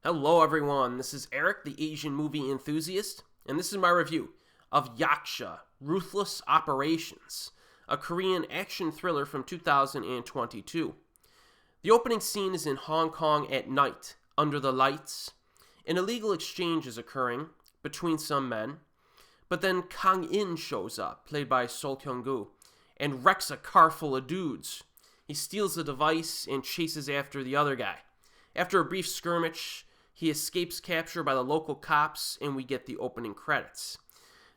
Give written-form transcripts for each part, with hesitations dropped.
Hello everyone, this is Erik, the Asian movie enthusiast, and this is my review of Yaksha, Ruthless Operations, a Korean action thriller from 2022. The opening scene is in Hong Kong at night, under the lights. An illegal exchange is occurring between some men, but then Kang-in shows up, played by Sol Kyung-gu, and wrecks a car full of dudes. He steals the device and chases after the other guy. After a brief skirmish, he escapes capture by the local cops, and we get the opening credits.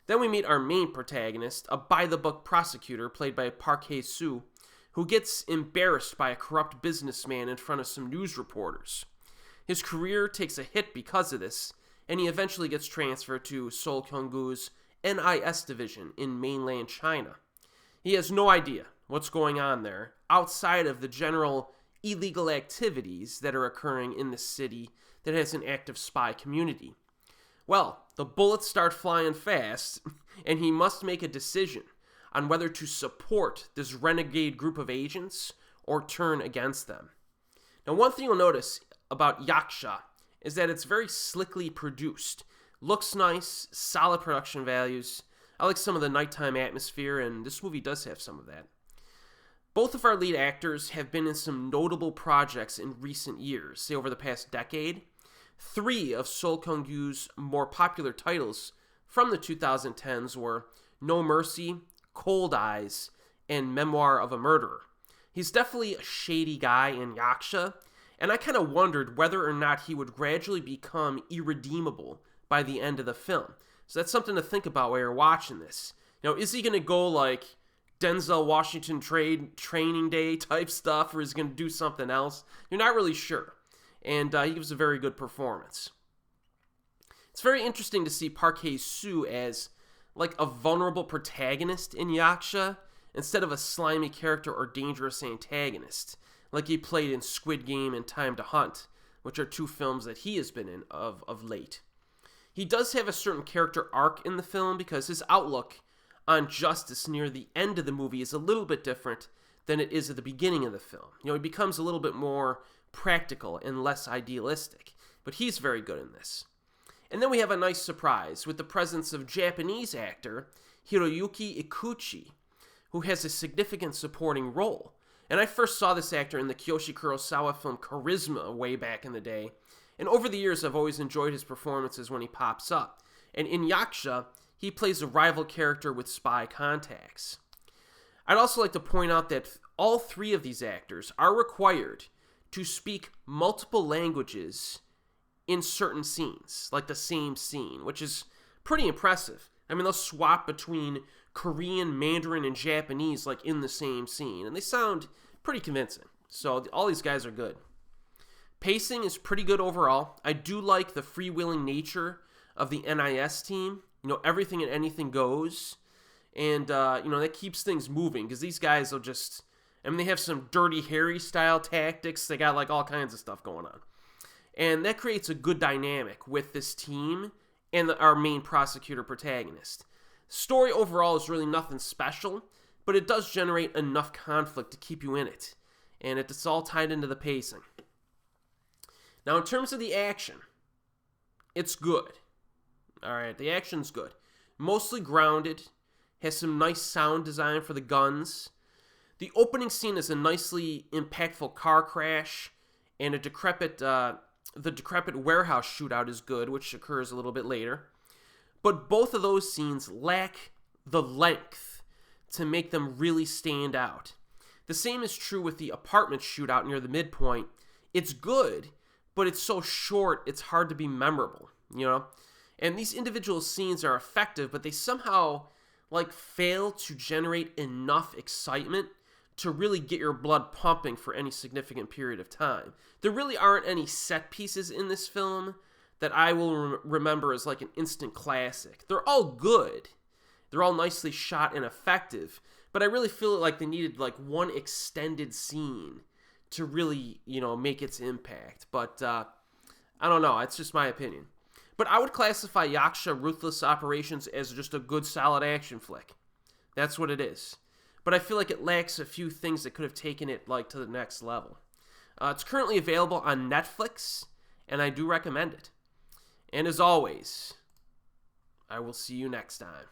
Then we meet our main protagonist, a by-the-book prosecutor played by Park Hae-soo, who gets embarrassed by a corrupt businessman in front of some news reporters. His career takes a hit because of this, and he eventually gets transferred to Sol Kyung-gu's NIS division in mainland China. He has no idea what's going on there, outside of the general illegal activities that are occurring in the city that has an active spy community. Well, the bullets start flying fast, and he must make a decision on whether to support this renegade group of agents or turn against them. Now, one thing you'll notice about Yaksha is that it's very slickly produced. Looks nice, solid production values. I like some of the nighttime atmosphere, and this movie does have some of that. Both of our lead actors have been in some notable projects in recent years, say over the past decade. 3 of Sol Kyung-gu's more popular titles from the 2010s were No Mercy, Cold Eyes, and Memoir of a Murderer. He's definitely a shady guy in Yaksha, and I kind of wondered whether or not he would gradually become irredeemable by the end of the film. So that's something to think about while you're watching this. Is he going to go like Denzel Washington training day type stuff, or is he going to do something else? You're not really sure. And he gives a very good performance. It's very interesting to see Park Hae-soo as like a vulnerable protagonist in Yaksha instead of a slimy character or dangerous antagonist, like he played in Squid Game and Time to Hunt, which are 2 films that he has been in of late. He does have a certain character arc in the film because his outlook on justice near the end of the movie is a little bit different than it is at the beginning of the film. He becomes a little bit more practical and less idealistic, but he's very good in this. And then we have a nice surprise with the presence of Japanese actor Hiroyuki Ikuchi, who has a significant supporting role. And I first saw this actor in the Kiyoshi Kurosawa film Charisma way back in the day, and over the years I've always enjoyed his performances when he pops up. And in Yaksha, he plays a rival character with spy contacts. I'd also like to point out that all 3 of these actors are required to speak multiple languages in certain scenes, like the same scene, which is pretty impressive. I mean, they'll swap between Korean, Mandarin, and Japanese like in the same scene, and they sound pretty convincing. So all these guys are good. Pacing is pretty good overall. I do like the freewheeling nature of the NIS team. Everything and anything goes, and that keeps things moving because these guys will just, they have some Dirty Harry style tactics. They got like all kinds of stuff going on. And that creates a good dynamic with this team and our main prosecutor protagonist. Story overall is really nothing special, but it does generate enough conflict to keep you in it. And it's all tied into the pacing. Now, in terms of the action, it's good. Alright, the action's good. Mostly grounded. Has some nice sound design for the guns. The opening scene is a nicely impactful car crash, and the decrepit warehouse shootout is good, which occurs a little bit later. But both of those scenes lack the length to make them really stand out. The same is true with the apartment shootout near the midpoint. It's good, but it's so short, it's hard to be memorable, And these individual scenes are effective, but they somehow fail to generate enough excitement to really get your blood pumping for any significant period of time. There really aren't any set pieces in this film that I will remember as like an instant classic. They're all good. They're all nicely shot and effective, but I really feel like they needed like one extended scene to really, make its impact. But I don't know. It's just my opinion. But I would classify Yaksha Ruthless Operations as just a good, solid action flick. That's what it is. But I feel like it lacks a few things that could have taken it to the next level. It's currently available on Netflix, and I do recommend it. And as always, I will see you next time.